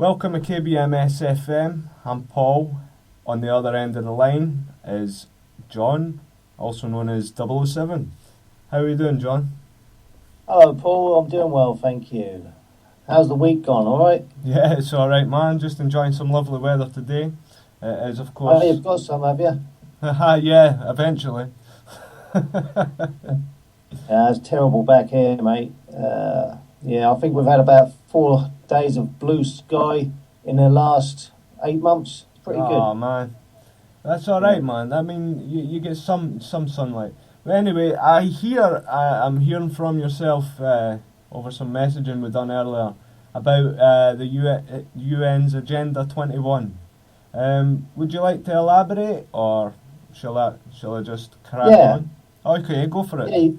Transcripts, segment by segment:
Welcome to KBMS FM. I'm Paul. On the other end of the line is John, also known as 007. How are you doing, John? Hello, Paul. I'm doing well, thank you. How's the week gone? All right? Yeah, it's all right, man. Just enjoying some lovely weather today. It is, of Oh, course. you've got some, have you? Yeah, eventually. It's terrible back here, mate. I think we've had about 4 days of blue sky in the last 8 months. Pretty good. Oh, man. That's all right, man. I mean, you get some sunlight. But anyway, I'm hearing from yourself over some messaging we done earlier about the UN's Agenda 21. Would you like to elaborate, or shall I just crack on? Okay, go for it. Yeah.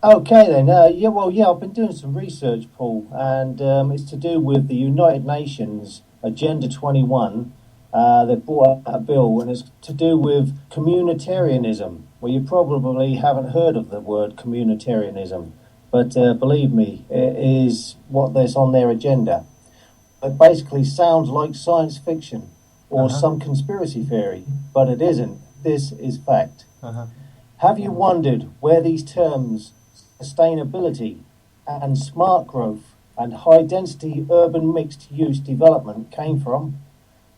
Okay then. I've been doing some research, Paul, and it's to do with the United Nations Agenda 21. They brought out a bill, and it's to do with communitarianism. Well, you probably haven't heard of the word communitarianism, but believe me, it is that's on their agenda. It basically sounds like science fiction or some conspiracy theory, but it isn't. This is fact. Have you wondered where these terms sustainability and smart growth and high-density urban mixed-use development came from?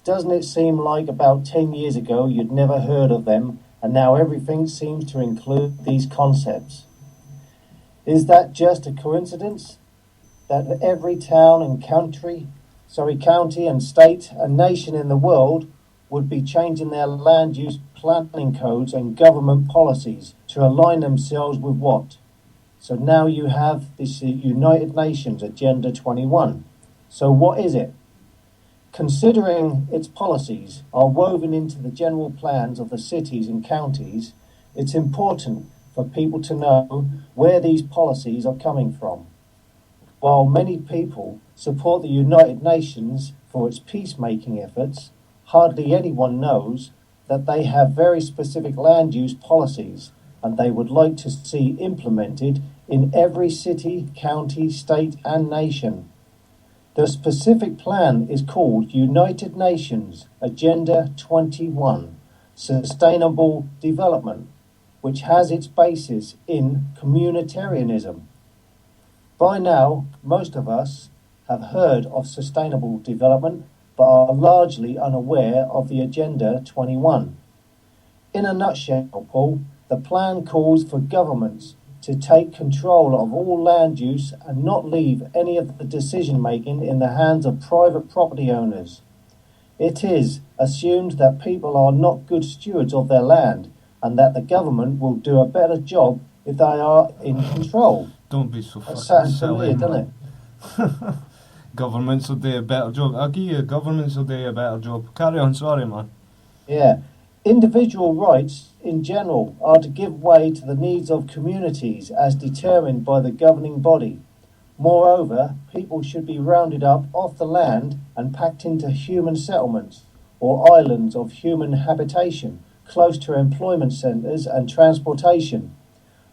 Doesn't it seem like about 10 years ago you'd never heard of them, and now everything seems to include these concepts? Is that just a coincidence that every town and county and state and nation in the world would be changing their land use planning codes and government policies to align themselves with what? So now you have this United Nations Agenda 21. So what is it? Considering its policies are woven into the general plans of the cities and counties, it's important for people to know where these policies are coming from. While many people support the United Nations for its peacemaking efforts, hardly anyone knows that they have very specific land use policies and they would like to see implemented in every city, county, state and nation. The specific plan is called United Nations Agenda 21, Sustainable Development, which has its basis in communitarianism. By now, most of us have heard of sustainable development, but are largely unaware of the Agenda 21. In a nutshell, Paul, the plan calls for governments to take control of all land use and not leave any of the decision-making in the hands of private property owners. It is assumed that people are not good stewards of their land and that the government will do a better job if they are in control. Don't be so fucking sounds silly, familiar, doesn't it? Governments will do a better job. I'll give you governments will do a better job. Carry on, sorry, man. Yeah. Individual rights in general are to give way to the needs of communities as determined by the governing body. Moreover, people should be rounded up off the land and packed into human settlements or islands of human habitation close to employment centres and transportation.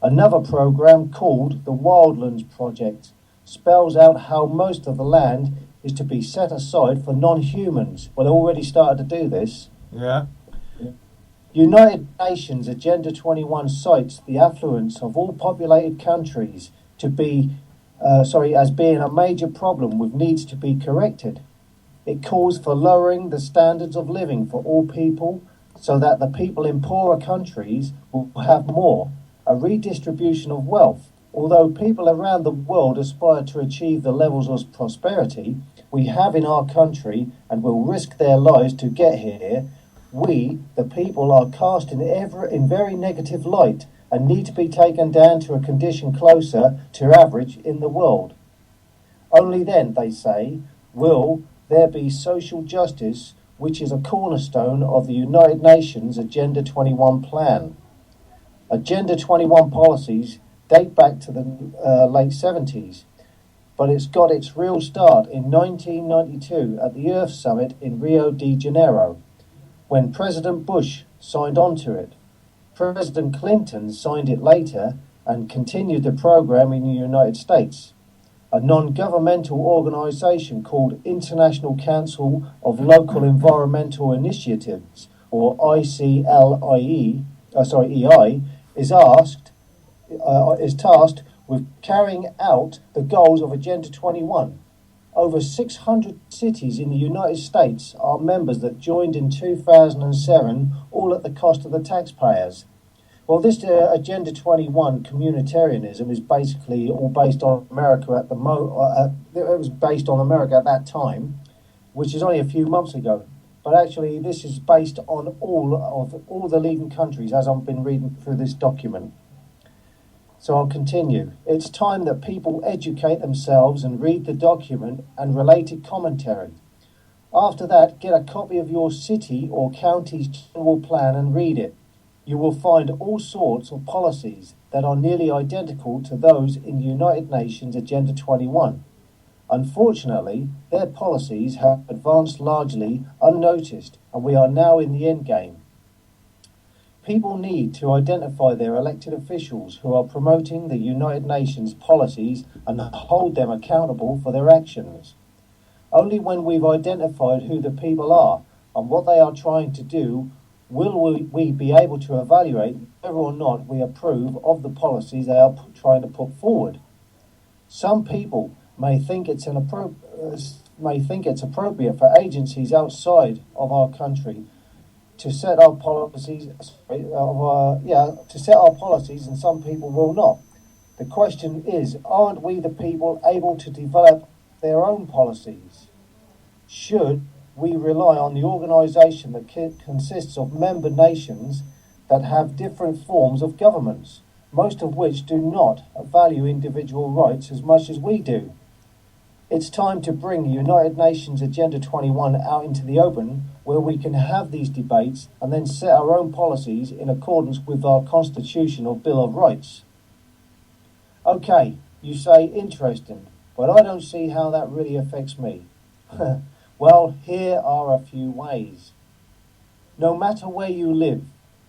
Another programme called the Wildlands Project spells out how most of the land is to be set aside for non-humans. Well, they already started to do this. Yeah. United Nations Agenda 21 cites the affluence of all populated countries as being a major problem with needs to be corrected. It calls for lowering the standards of living for all people so that the people in poorer countries will have more, a redistribution of wealth. Although people around the world aspire to achieve the levels of prosperity we have in our country and will risk their lives to get here, we, the people, are cast in very negative light and need to be taken down to a condition closer to average in the world. Only then, they say, will there be social justice, which is a cornerstone of the United Nations Agenda 21 plan. Agenda 21 policies date back to the late 70s, but it's got its real start in 1992 at the Earth Summit in Rio de Janeiro, when President Bush signed on to it. President Clinton signed it later and continued the program in the United States. a non-governmental organisation called International Council of Local Environmental Initiatives, or EI, is tasked with carrying out the goals of Agenda 21. Over 600 cities in the United States are members that joined in 2007, all at the cost of the taxpayers. Well, this Agenda 21 communitarianism is basically all based on America it was based on America at that time, which is only a few months ago. But actually, this is based on all the leading countries, as I've been reading through this document. So I'll continue. It's time that people educate themselves and read the document and related commentary. After that, get a copy of your city or county's general plan and read it. You will find all sorts of policies that are nearly identical to those in the United Nations Agenda 21. Unfortunately, their policies have advanced largely unnoticed, and we are now in the end game. People need to identify their elected officials who are promoting the United Nations policies and hold them accountable for their actions. Only when we've identified who the people are and what they are trying to do will we be able to evaluate whether or not we approve of the policies they are trying to put forward. Some people may think it's appropriate for agencies outside of our country to set our policies, and some people will not. The question is, aren't we the people able to develop their own policies? Should we rely on the organisation that consists of member nations that have different forms of governments, most of which do not value individual rights as much as we do? It's time to bring the United Nations Agenda 21 out into the open, where we can have these debates and then set our own policies in accordance with our constitutional Bill of Rights. Okay, you say interesting, but I don't see how that really affects me. Well, here are a few ways. No matter where you live,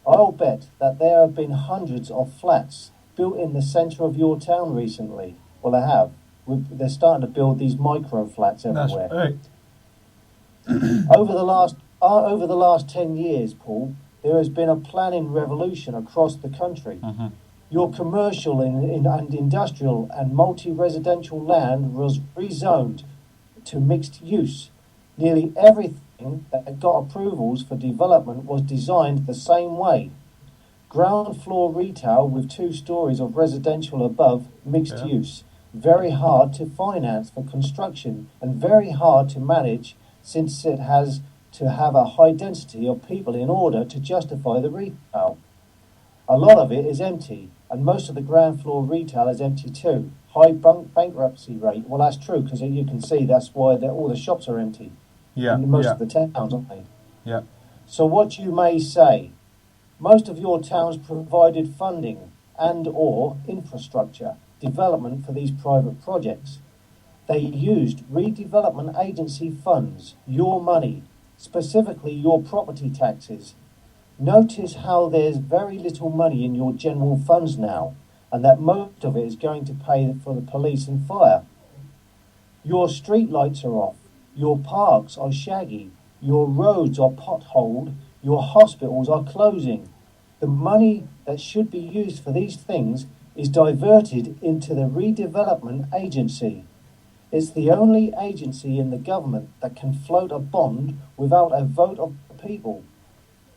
I'll bet that there have been hundreds of flats built in the centre of your town recently. Well, they have. They're starting to build these micro flats everywhere. That's right. Over the last 10 years, Paul, there has been a planning revolution across the country. Mm-hmm. Your commercial and industrial and multi-residential land was rezoned to mixed use. Nearly everything that got approvals for development was designed the same way. Ground floor retail with 2 stories of residential above, mixed use. Very hard to finance for construction and very hard to manage, since it has to have a high density of people in order to justify the retail. A lot of it is empty, and most of the ground floor retail is empty too. High bankruptcy rate. Well, that's true, because you can see that's why all the shops are empty. In most of the towns, aren't they? Yeah. So what you may say, most of your towns provided funding and or infrastructure development for these private projects. They used redevelopment agency funds, your money, specifically your property taxes. Notice how there's very little money in your general funds now, and that most of it is going to pay for the police and fire. Your street lights are off, your parks are shaggy, your roads are potholed, your hospitals are closing. The money that should be used for these things is diverted into the redevelopment agency. It's the only agency in the government that can float a bond without a vote of the people.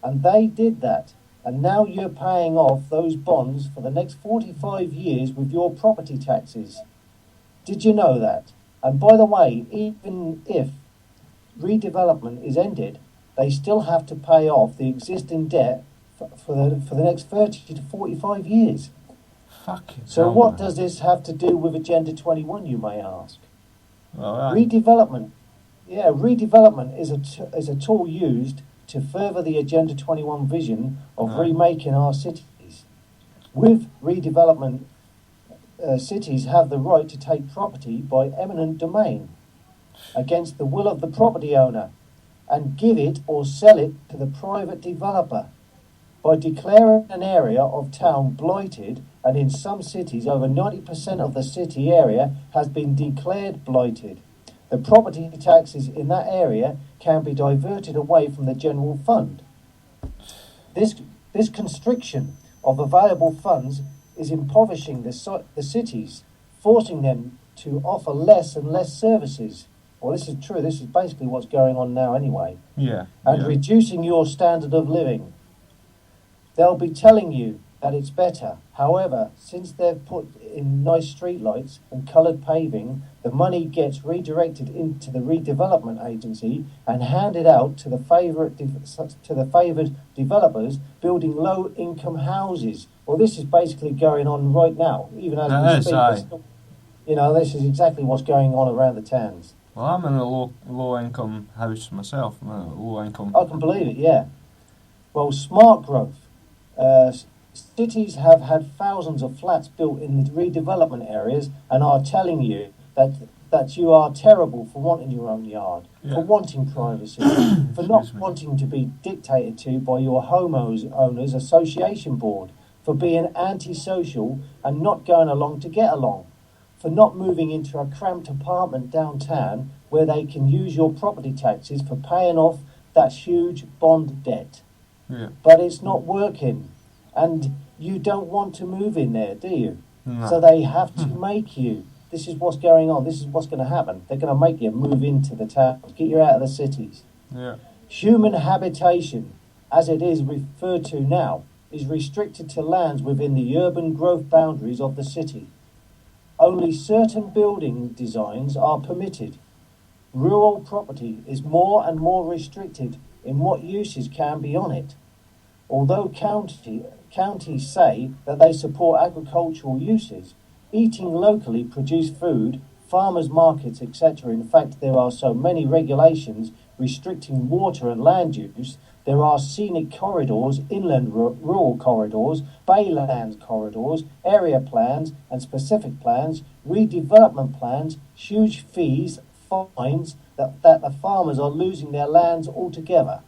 And they did that. And now you're paying off those bonds for the next 45 years with your property taxes. Did you know that? And by the way, even if redevelopment is ended, they still have to pay off the existing debt for the next 30 to 45 years. So what does this have to do with Agenda 21, you may ask? Redevelopment. Yeah, redevelopment is a tool used to further the Agenda 21 vision of remaking our cities. With redevelopment, cities have the right to take property by eminent domain against the will of the property owner and give it or sell it to the private developer. by declaring an area of town blighted, and in some cities over 90% of the city area has been declared blighted. The property taxes in that area can be diverted away from the general fund. This constriction of available funds is impoverishing the cities, forcing them to offer less and less services. Well, this is true. This is basically what's going on now anyway. Yeah. And yeah. reducing your standard of living. They'll be telling you that it's better. However, since they've put in nice streetlights and coloured paving, the money gets redirected into the redevelopment agency and handed out to the favoured developers building low-income houses. Well, this is basically going on right now, even as we speak. You know, this is exactly what's going on around the towns. Well, I'm in a low income house myself. I'm in a low income. I can believe it, yeah. Well, smart growth. Cities have had thousands of flats built in the redevelopment areas and are telling you that you are terrible for wanting your own yard, for wanting privacy, for not wanting to be dictated to by your homeowners association board, for being antisocial and not going along to get along, for not moving into a cramped apartment downtown where they can use your property taxes for paying off that huge bond debt. Yeah. But it's not working, and you don't want to move in there, do you? No. So they have to make you. This is what's going on. This is what's going to happen. They're going to make you move into the towns, get you out of the cities. Yeah. Human habitation, as it is referred to now, is restricted to lands within the urban growth boundaries of the city. Only certain building designs are permitted. Rural property is more and more restricted in what uses can be on it. Although counties say that they support agricultural uses, eating locally produced food, farmers' markets, etc. In fact, there are so many regulations restricting water and land use. There are scenic corridors, inland rural corridors, baylands corridors, area plans and specific plans, redevelopment plans, huge fees, fines that the farmers are losing their lands altogether.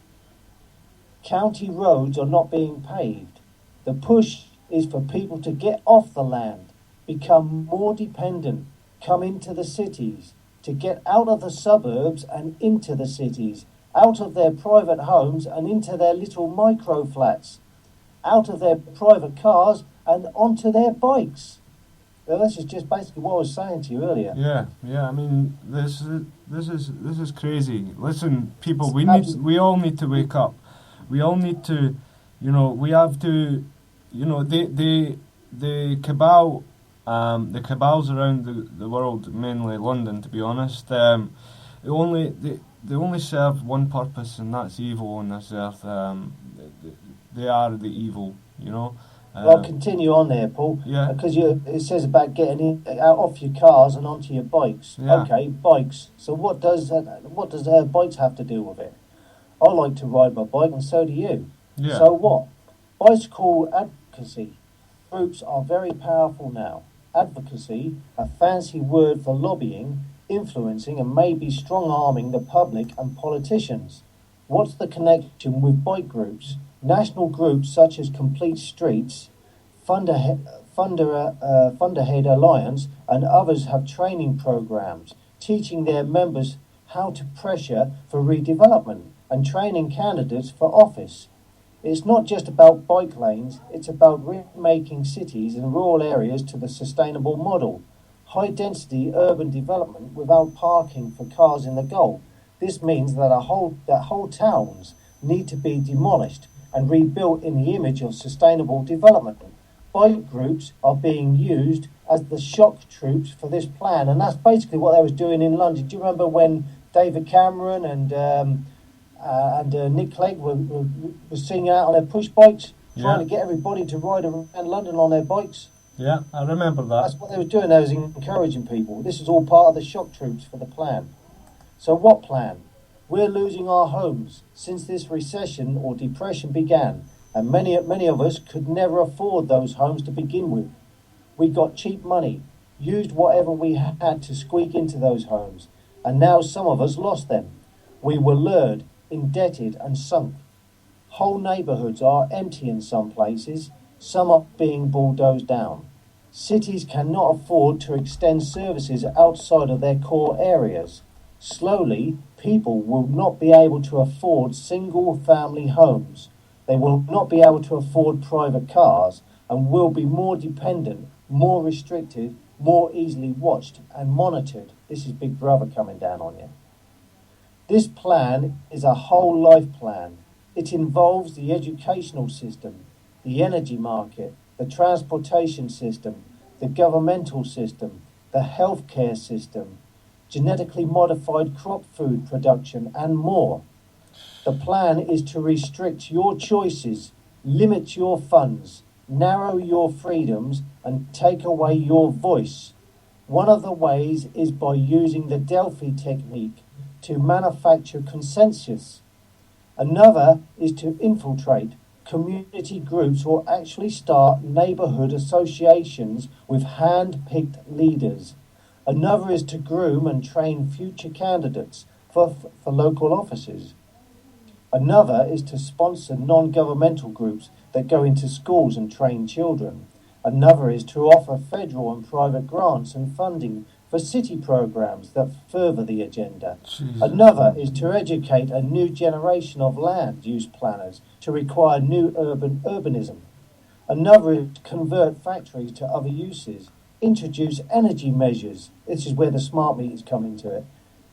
County roads are not being paved. The push is for people to get off the land, become more dependent, come into the cities, to get out of the suburbs and into the cities, out of their private homes and into their little micro flats, out of their private cars and onto their bikes. Well, this is just basically what I was saying to you earlier. Yeah. I mean, this is crazy. Listen, people, we all need to wake up. We all need to, we have to, the cabal, the cabals around the world, mainly London, to be honest, they only serve one purpose, and that's evil on this earth. They are the evil, Well, continue on there, Paul. Yeah. Because it says about getting out off your cars and onto your bikes. Yeah. Okay, bikes. So what does bikes have to do with it? I like to ride my bike, and so do you. Yeah. So what? Bicycle advocacy groups are very powerful now. Advocacy, a fancy word for lobbying, influencing, and maybe strong-arming the public and politicians. What's the connection with bike groups? National groups such as Complete Streets, Thunderhead Alliance, and others have training programs teaching their members how to pressure for redevelopment and training candidates for office. It's not just about bike lanes, it's about remaking cities and rural areas to the sustainable model. High-density urban development without parking for cars in the goal. This means that whole towns need to be demolished and rebuilt in the image of sustainable development. Bike groups are being used as the shock troops for this plan, and that's basically what they was doing in London. Do you remember when David Cameron and Nick Clegg were singing out on their push bikes, trying to get everybody to ride around London on their bikes? Yeah, I remember that. That's what they were doing. They was encouraging people. This is all part of the shock troops for the plan. So what plan? We're losing our homes since this recession or depression began, and many of us could never afford those homes to begin with. We got cheap money, used whatever we had to squeak into those homes, and now some of us lost them. We were lured, indebted and sunk. Whole neighbourhoods are empty in some places, some are being bulldozed down. Cities cannot afford to extend services outside of their core areas. Slowly, people will not be able to afford single-family homes. They will not be able to afford private cars and will be more dependent, more restricted, more easily watched and monitored. This is Big Brother coming down on you. This plan is a whole life plan. It involves the educational system, the energy market, the transportation system, the governmental system, the healthcare system, genetically modified crop food production, and more. The plan is to restrict your choices, limit your funds, narrow your freedoms, and take away your voice. One of the ways is by using the Delphi technique to manufacture consensus. Another is to infiltrate community groups or actually start neighbourhood associations with hand-picked leaders. Another is to groom and train future candidates for local offices. Another is to sponsor non-governmental groups that go into schools and train children. Another is to offer federal and private grants and funding for city programs that further the agenda. Jesus. Another is to educate a new generation of land use planners to require new urbanism. Another is to convert factories to other uses. Introduce energy measures. This is where the smart meters come into it.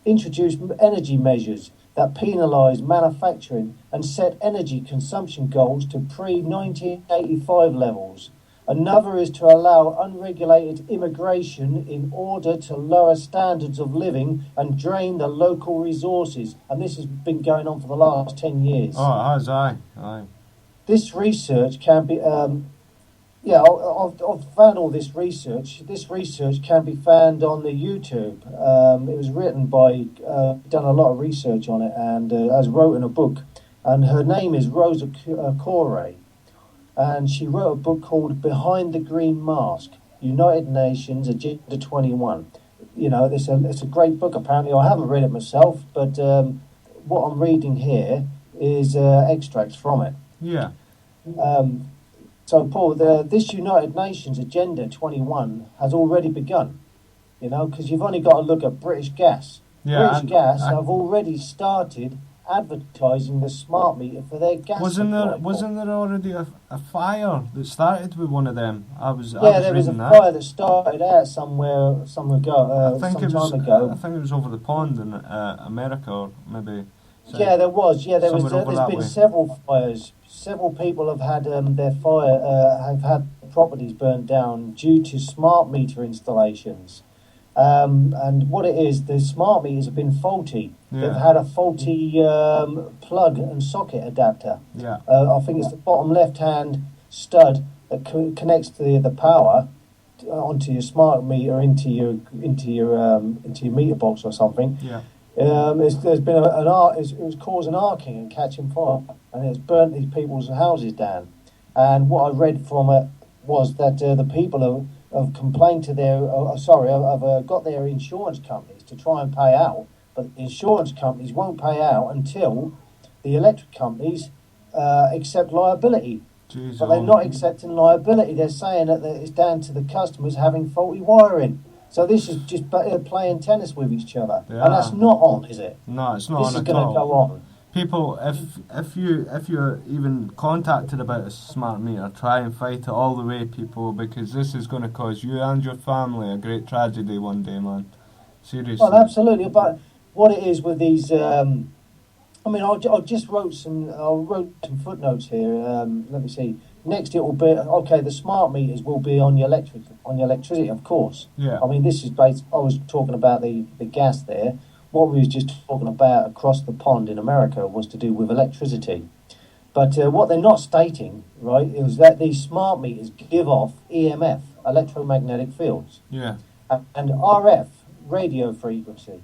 Introduce energy measures that penalise manufacturing and set energy consumption goals to pre-1985 levels. Another is to allow unregulated immigration in order to lower standards of living and drain the local resources. And this has been going on for the last 10 years. Oh, it has, aye. This research can be... I've found all this research. This research can be found on the YouTube. It was written by... done a lot of research on it and has wrote in a book. And her name is Rosa Corey. And she wrote a book called Behind the Green Mask, United Nations Agenda 21. You know, it's a great book, apparently. I haven't read it myself, but what I'm reading here is extracts from it. Yeah. So, Paul, this United Nations Agenda 21 has already begun, you know, because you've only got to look at British Gas. Yeah, British Gas have already started advertising the smart meter for their gas. Wasn't there already a fire that started with one of them? There was a fire that started out somewhere some time ago. I think it was over the pond in America, or maybe. Yeah, there was. Yeah, there's been way. several fires. Several people have had have had properties burnt down due to smart meter installations. And what it is, the smart meters have been faulty. Yeah. They've had a faulty plug and socket adapter. Yeah. I think it's the bottom left-hand stud that connects to the power onto your smart meter into your meter box or something. Yeah. There's been it was causing arcing and catching fire, and it's burnt these people's houses down. And what I read from it was that the people have complained to have got their insurance companies to try and pay out, but the insurance companies won't pay out until the electric companies accept liability. Jeez, but they're not accepting liability. They're saying that it's down to the customers having faulty wiring. So this is just playing tennis with each other, and that's not on, is it? No, it's not this on is at all. going to go on. People, if you're even contacted about a smart meter, try and fight it all the way, people, because this is going to cause you and your family a great tragedy one day, man. Seriously. Well, absolutely. But what it is with these, I wrote some footnotes here. Let me see. Next, it will be the smart meters will be on your electricity, of course. Yeah. I mean, this is based. I was talking about the gas there. What we was just talking about across the pond in America was to do with electricity. But what they're not stating, right, is that these smart meters give off EMF, electromagnetic fields. Yeah. And RF, radio frequency.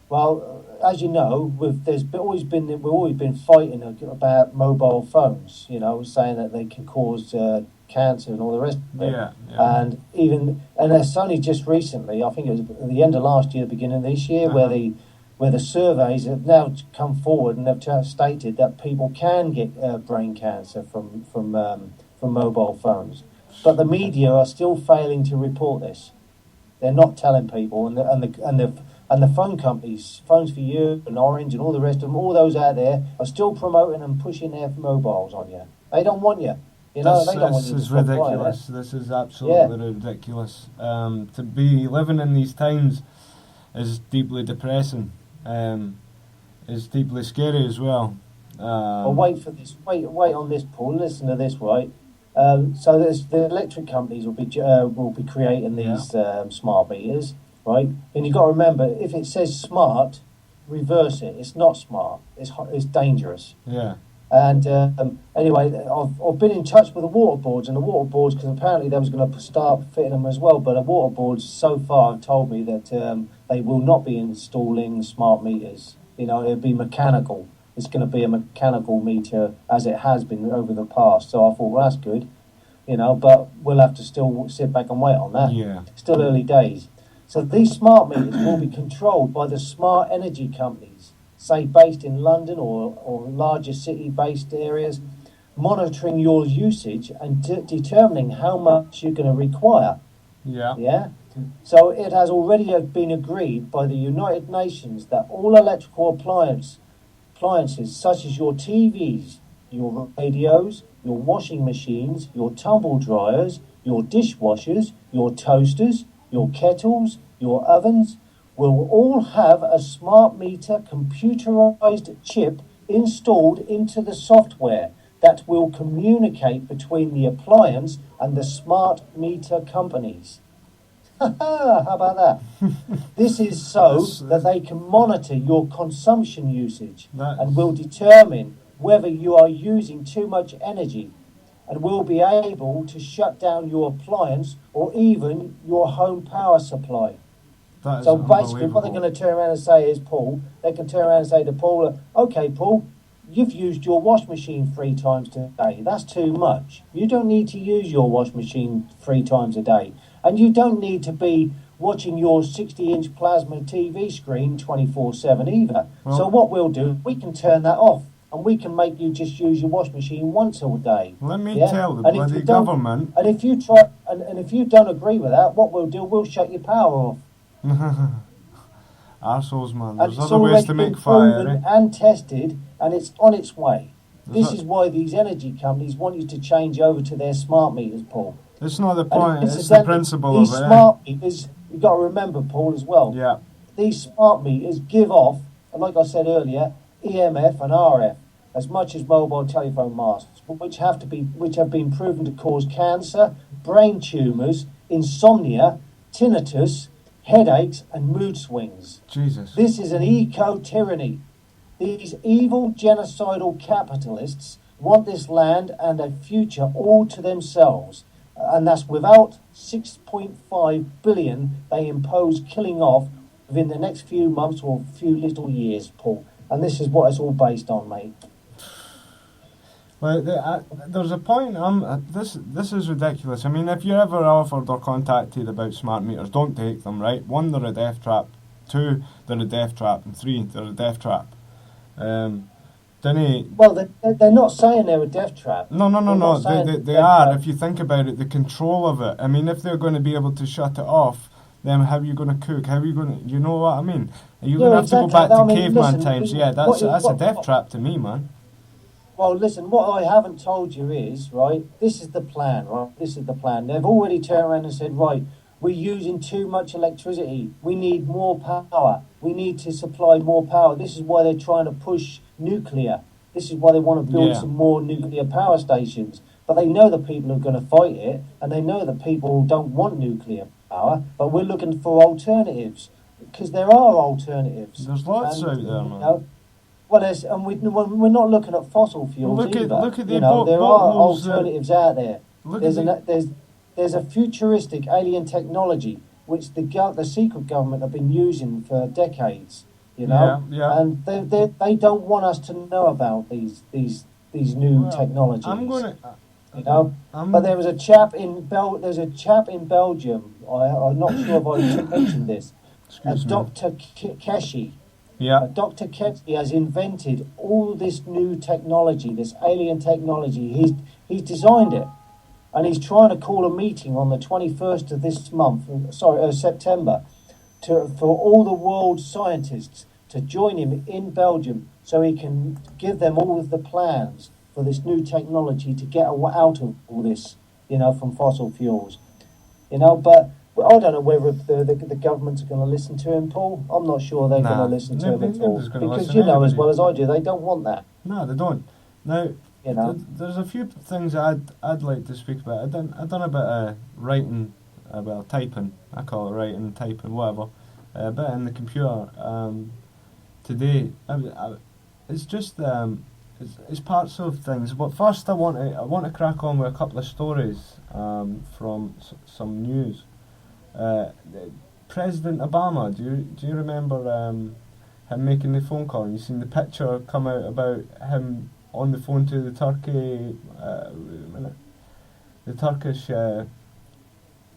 Well, as you know, we've always been fighting about mobile phones. You know, saying that they can cause cancer and all the rest of it. Yeah. And it's only just recently, I think it was at the end of last year, beginning of this year, where where the surveys have now come forward and have stated that people can get brain cancer from mobile phones. But the media are still failing to report this. They're not telling people, and the phone companies, Phones for You and Orange and all the rest of them, all those out there are still promoting and pushing their mobiles on you. They don't want you. You know, they don't want you to stop ridiculous. This is absolutely ridiculous. To be living in these times is deeply depressing. Is deeply scary as well. Well, wait for this. Wait on this, Paul. Listen to this, right? So the electric companies will be creating these smart meters, right? And you've got to remember, if it says smart, reverse it. It's not smart. It's dangerous. Yeah. And anyway, I've been in touch with the water boards, because apparently they was going to start fitting them as well. But the water boards so far have told me that they will not be installing smart meters. You know, it'll be mechanical. It's going to be a mechanical meter as it has been over the past. So I thought, well, that's good, you know, but we'll have to still sit back and wait on that. Yeah. Still early days. So these smart meters will be controlled by the smart energy companies, say based in London or larger city-based areas, monitoring your usage and determining how much you're going to require. Yeah. Yeah. So it has already been agreed by the United Nations that all electrical appliances such as your TVs, your radios, your washing machines, your tumble dryers, your dishwashers, your toasters, your kettles, your ovens will all have a smart meter computerized chip installed into the software that will communicate between the appliance and the smart meter companies. How about that? This is so that they can monitor your consumption usage and will determine whether you are using too much energy and will be able to shut down your appliance or even your home power supply. So basically what they're going to turn around and say is, Paul, they can turn around and say to Paul, okay, Paul, you've used your wash machine 3 times today. That's too much. You don't need to use your wash machine 3 times a day. And you don't need to be watching your 60-inch plasma TV screen 24/7 either. Well, so what we'll do, we can turn that off, and we can make you just use your wash machine once a day. Let me tell the bloody government. And if you try, and if you don't agree with that, what we'll do, we'll shut your power off. Arseholes, man. There's other ways to make fire. And tested, and it's on its way. This is why these energy companies want you to change over to their smart meters, Paul. It's not the point, it's the principle of it. These smart meters, you've got to remember, Paul, as well. Yeah. These smart meters give off, like I said earlier, EMF and RF, as much as mobile telephone masts, which have been proven to cause cancer, brain tumours, insomnia, tinnitus, headaches and mood swings. Jesus. This is an eco-tyranny. These evil genocidal capitalists want this land and a future all to themselves. And that's without 6.5 billion they impose killing off within the next few months or few little years, Paul. And this is what it's all based on, mate. Well, there's a point. This is ridiculous. I mean, if you're ever offered or contacted about smart meters, don't take them. Right? 1, they're a death trap. 2, they're a death trap. And 3, they're a death trap. Well, they're not saying they're a death trap. No. They are. If you think about it, the control of it. I mean, if they're going to be able to shut it off, then how are you going to cook? How are you going to? You know what I mean? Are you going to have to go back to caveman times? Yeah, that's a death trap to me, man. Well, listen, what I haven't told you is, right, this is the plan, right? This is the plan. They've already turned around and said, right, we're using too much electricity. We need more power. We need to supply more power. This is why they're trying to push nuclear. This is why they want to build some more nuclear power stations. But they know the people are going to fight it, and they know that people don't want nuclear power, but we're looking for alternatives, because there are alternatives. There's lots out there, man. You know, and we're not looking at fossil fuels either. Look at the there are alternatives out there. There's a futuristic alien technology which the secret government have been using for decades. You know, and they don't want us to know about these new technologies. But there was a chap in Belgium. I'm not sure if I mentioned this. Dr. Keshi. Yeah. Dr. Ketley has invented all this new technology, this alien technology. He's designed it, and he's trying to call a meeting on the 21st of this month, September, for all the world's scientists to join him in Belgium so he can give them all of the plans for this new technology to get out of all this, from fossil fuels. But I don't know whether the governments are going to listen to him, Paul. I'm not sure they're going to listen to him at all. Because as well as I do, they don't want that. No, they don't. Now, there's a few things I'd like to speak about. I done a bit of writing, typing. I call it writing, typing, whatever. A bit in the computer today. It's just it's parts of things. But first, I want to crack on with a couple of stories from some news. President Obama. Do you remember him making the phone call? And you seen the picture come out about him on the phone to the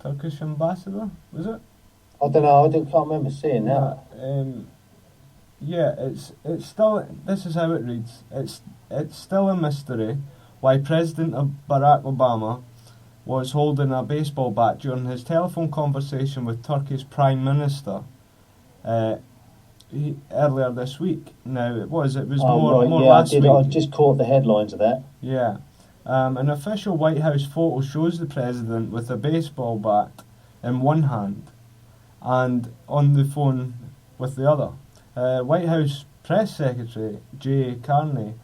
Turkish ambassador, was it? I don't know. I can't remember seeing that. It's still. This is how it reads. It's still a mystery why President Barack Obama was holding a baseball bat during his telephone conversation with Turkey's Prime Minister earlier this week. Now it was more last week. I just caught the headlines of that. Yeah. An official White House photo shows the president with a baseball bat in one hand and on the phone with the other. White House Press Secretary Jay Carney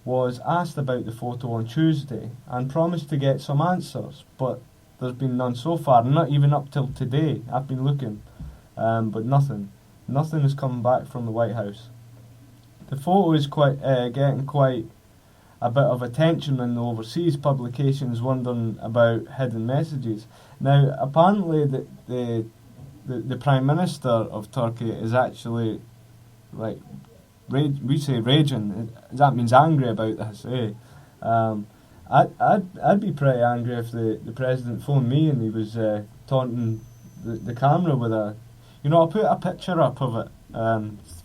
was asked about the photo on Tuesday and promised to get some answers, but there's been none so far, not even up till today. I've been looking, but nothing has come back from the White House. The photo is getting quite a bit of attention in the overseas publications wondering about hidden messages. Now, apparently the Prime Minister of Turkey is actually, like, we say raging. That means angry about this. I'd be pretty angry if the president phoned me and he was taunting the camera with a. I'll put a picture up of it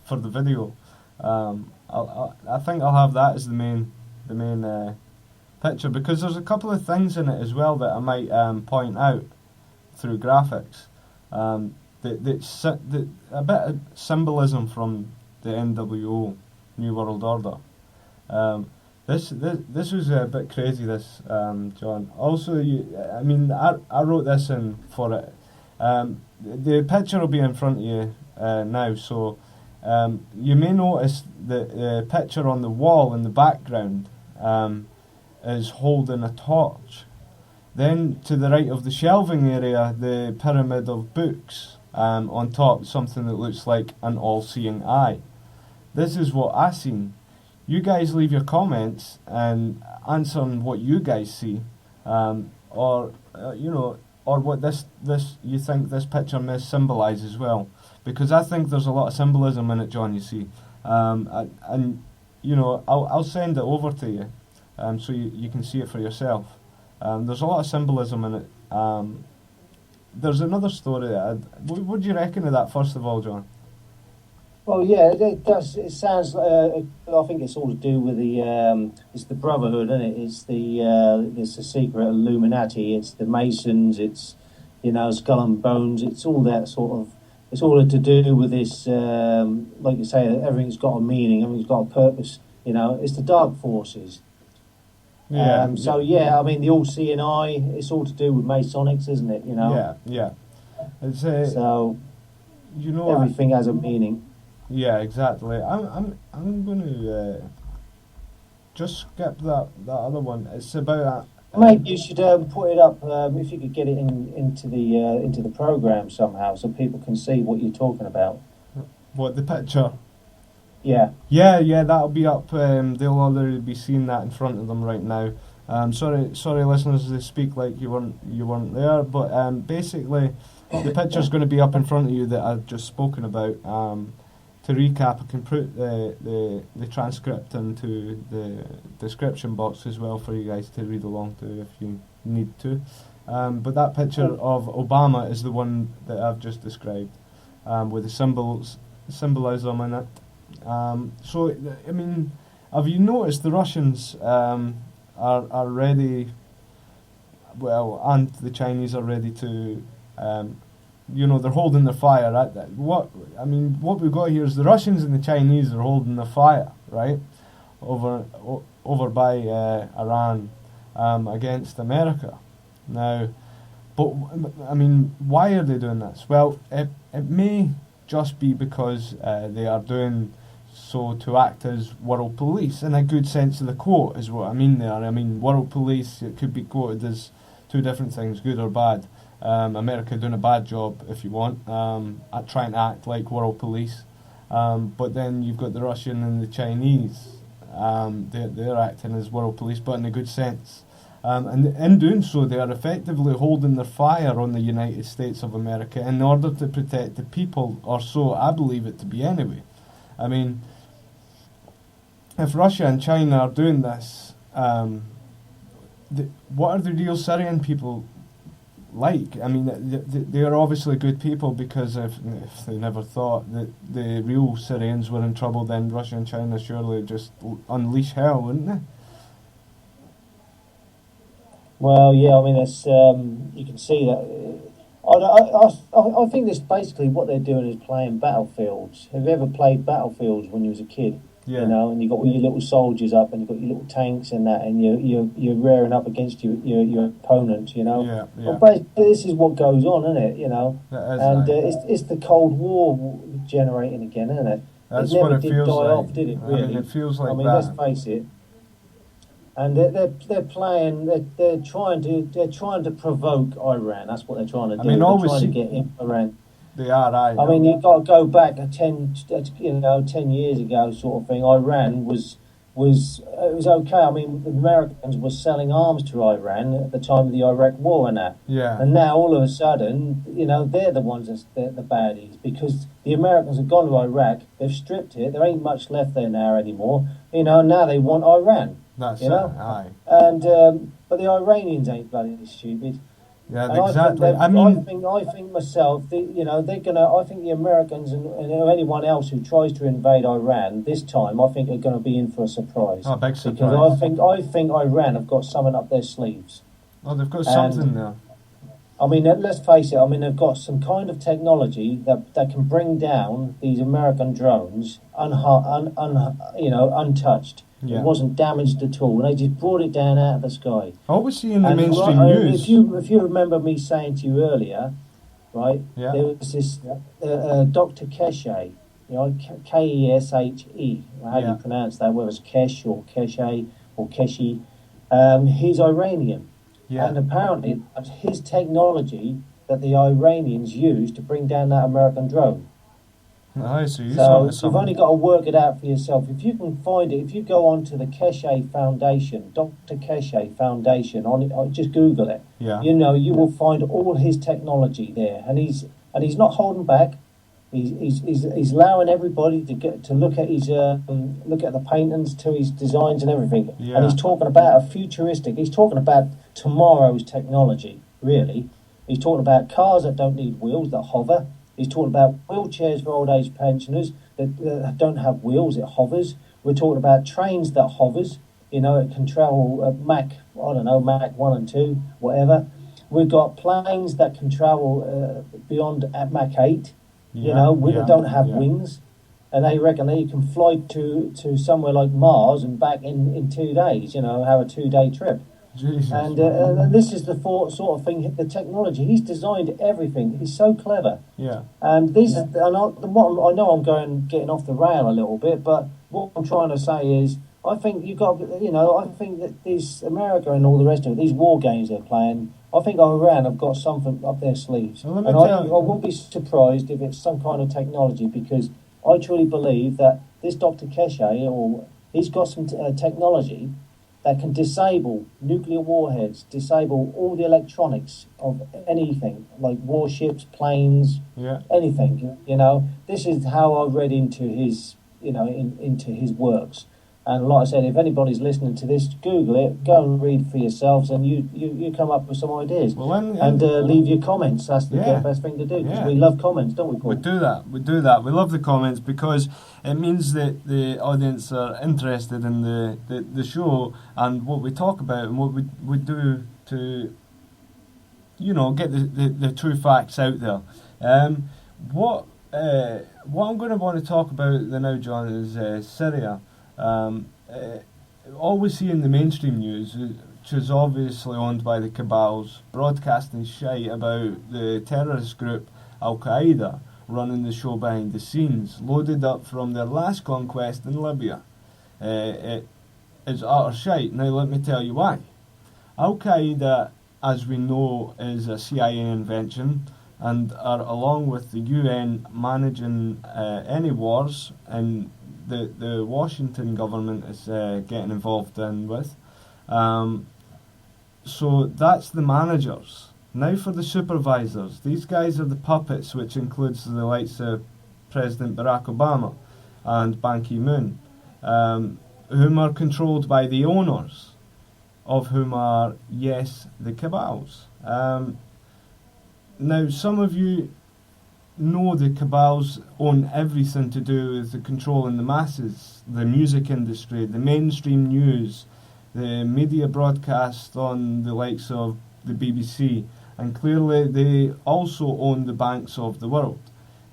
for the video. I think I'll have that as the main picture, because there's a couple of things in it as well that I might point out through graphics. A bit of symbolism from the NWO, New World Order. This was a bit crazy. This, John. Also, I wrote this in for it. The picture will be in front of you now, so you may notice the picture on the wall in the background is holding a torch. Then to the right of the shelving area, the pyramid of books. On top, something that looks like an all-seeing eye. This is what I seen. You guys leave your comments and answer on what you guys see, or what this you think this picture may symbolise as well. Because I think there's a lot of symbolism in it, John. You see, I'll send it over to you, so you can see it for yourself. There's a lot of symbolism in it. There's another story. What do you reckon of that, first of all, John? Well, yeah, it does. It sounds. I think it's all to do with it's the Brotherhood, isn't it? It's the secret Illuminati. It's the Masons. It's Skull and Bones. It's all that sort of. It's all to do with this. Like you say, everything's got a meaning. Everything's got a purpose. It's the dark forces. Yeah. The all-seeing eye. It's all to do with Masonics, isn't it? Yeah. It's so. Everything has a meaning. Yeah, exactly. I'm going to just skip that other one. It's about. Maybe you should put it up if you could get it into the program somehow, so people can see what you're talking about. What, the picture? Yeah. Yeah, that'll be up. They'll already be seeing that in front of them right now. Sorry, listeners, they speak like you weren't there, but basically, the picture's going to be up in front of you that I've just spoken about. To recap, I can put the transcript into the description box as well for you guys to read along to if you need to. But that picture of Obama is the one that I've just described, with the symbolism in it. So, I mean, have you noticed the Russians are ready, well, and the Chinese are ready to, they're holding the fire at that. What we've got here is the Russians and the Chinese are holding the fire, right, over by Iran against America. Now, but I mean, why are they doing this? Well, it may just be because they are doing so to act as world police, in a good sense of the quote, is what I mean there. I mean, world police, it could be quoted as two different things, good or bad. America doing a bad job, if you want, at trying to act like world police. But then you've got the Russian and the Chinese. They're acting as world police, but in a good sense. And in doing so, they are effectively holding their fire on the United States of America in order to protect the people, or so I believe it to be anyway. I mean, if Russia and China are doing this, what are the real Syrian people like? I mean, they are obviously good people, because if they never thought that the real Syrians were in trouble, then Russia and China surely just unleash hell, wouldn't they? Well, yeah, I mean, it's you can see that. I think this basically what they're doing is playing battlefields. Have you ever played battlefields when you was a kid? Yeah. You know, and you got all your little soldiers up, and you got your little tanks and that, and you're rearing up against your opponent. You know. Yeah. Well, basically, this is what goes on, isn't it? You know. That is and nice. it's the Cold War generating again, isn't it? That's it never what it did feels die like. off, did it? Really? I mean, it feels like I mean, that. let's face it. And they're playing. They're trying to provoke Iran. That's what they're trying to do. I mean, they're trying to get Iran. They are. I mean, you've got to go back 10 years ago, sort of thing. Iran was it was okay. I mean, the Americans were selling arms to Iran at the time of the Iraq War and that. Yeah. And now all of a sudden, they're the ones they're the baddies, because the Americans have gone to Iraq. They've stripped it. There ain't much left there now anymore. Now they want Iran. That's aye. And but the Iranians ain't bloody stupid. Yeah, and exactly. I think myself, they're gonna. I think the Americans and anyone else who tries to invade Iran this time, I think are going to be in for a surprise. Oh, big surprise. Because I think Iran have got something up their sleeves. Oh, they've got something there. I mean, let's face it. I mean, they've got some kind of technology that can bring down these American drones untouched. Yeah. It wasn't damaged at all, and they just brought it down out of the sky. I always see in the mainstream news. If you remember me saying to you earlier, right? Yeah. There was this Dr. Keshe, Keshe. How do you pronounce that? Whether it's Kesh or Keshe or Keshi, he's Iranian. Yeah. And apparently, that's his technology that the Iranians used to bring down that American drone. Oh, so you've only got to work it out for yourself. If you can find it, if you go on to the Keshe Foundation, Dr. Keshe Foundation, just Google it. Yeah. You will find all his technology there, and he's not holding back. He's allowing everybody to look at his look at the paintings to his designs and everything. Yeah. And he's talking about a futuristic. He's talking about tomorrow's technology. Really, he's talking about cars that don't need wheels, that hover. He's talking about wheelchairs for old age pensioners that don't have wheels, it hovers. We're talking about trains that hovers. It can travel at Mach 1 and 2, whatever. We've got planes that can travel beyond at Mach 8. That don't have wings. And they reckon that you can fly to somewhere like Mars and back in 2 days, have a 2-day trip. Jesus. And this is the sort of thing, the technology. He's designed everything. He's so clever. Yeah. And these are, and I know I'm getting off the rail a little bit, but what I'm trying to say is, I think I think that these America and all the rest of it, these war games they're playing, I think Iran have got something up their sleeves. Well, and I won't be surprised if it's some kind of technology, because I truly believe that this Dr. Keshe, he's got some technology that can disable nuclear warheads, disable all the electronics of anything, like warships, planes, anything. This is how I read into his, into his works. And like I said, if anybody's listening to this, Google it, go and read for yourselves, and you come up with some ideas. Well, and leave your comments. That's the best thing to do, because we love comments, don't we, Paul? We do that. We love the comments, because it means that the audience are interested in the show and what we talk about and what we do to, get the true facts out there. What I'm going to want to talk about now, John, is Syria. All we see in the mainstream news, which is obviously owned by the cabals, broadcasting shite about the terrorist group Al Qaeda running the show behind the scenes, loaded up from their last conquest in Libya. It is utter shite. Now let me tell you why. Al Qaeda, as we know, is a CIA invention, and are, along with the UN, managing any wars, and the Washington government is getting involved in with. So that's the managers. Now for the supervisors. These guys are the puppets, which includes the likes of President Barack Obama and Ban Ki-moon, whom are controlled by the owners, of whom are, yes, the cabals. Now, some of you know the cabals own everything to do with the controlling the masses, the music industry, the mainstream news, the media broadcast on the likes of the BBC, and clearly they also own the banks of the world.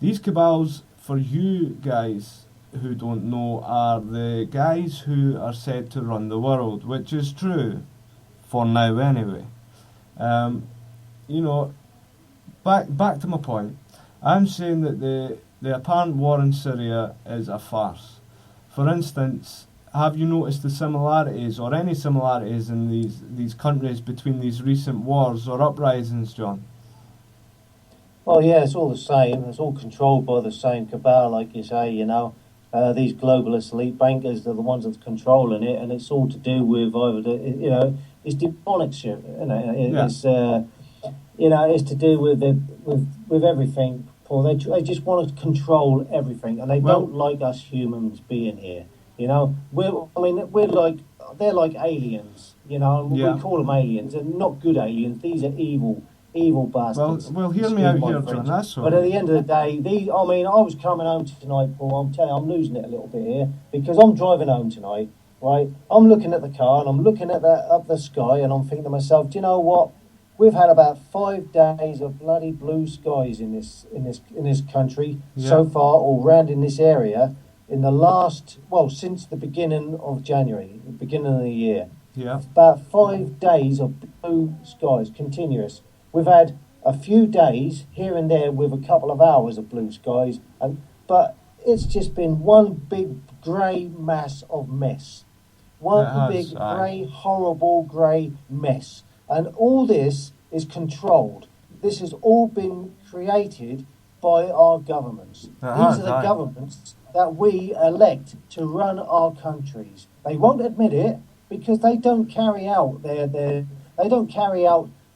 These cabals, for you guys who don't know, are the guys who are said to run the world, which is true, for now anyway. Back to my point. I'm saying that the apparent war in Syria is a farce. For instance, have you noticed the similarities, or any similarities, in these countries between these recent wars or uprisings, John? Well, yeah, it's all the same. It's all controlled by the same cabal, like you say, These globalist elite bankers are the ones that's controlling it, and it's all to do with either it's demonic shit, It's to do with everything. Paul, they just want to control everything, and they don't like us humans being here. They're like aliens. We call them aliens. They're not good aliens. These are evil bastards. Well, hear me out here, John. That's all. But at the end of the day, I was coming home tonight, Paul. I'm telling you, I'm losing it a little bit here, because I'm driving home tonight. Right, I'm looking at the car and I'm looking at up the sky, and I'm thinking to myself, do you know what? We've had about 5 days of bloody blue skies in this country so far, all round in this area, in the since the beginning of January, the beginning of the year. Yeah. About 5 days of blue skies, continuous. We've had a few days here and there with a couple of hours of blue skies, but it's just been one big grey mass of mess. One big grey, horrible grey mess. And all this is controlled. This has all been created by our governments. These are the governments that we elect to run our countries. They won't admit it, because they don't carry out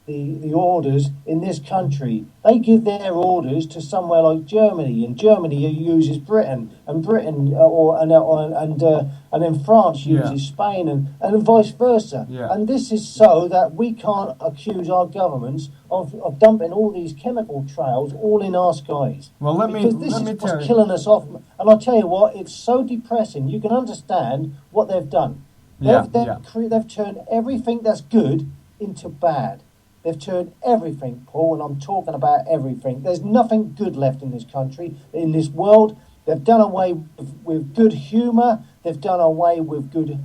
the orders in this country. They give their orders to somewhere like Germany, and Germany uses Britain, and Britain and then France uses Spain, and vice versa. Yeah. And this is so that we can't accuse our governments of dumping all these chemical trails all in our skies. Well, because this is what's killing us off. And I'll tell you what, it's so depressing. You can understand what they've done. They've turned everything that's good into bad. They've turned everything, Paul, and I'm talking about everything. There's nothing good left in this country, in this world. They've done away with good humour. They've done away with good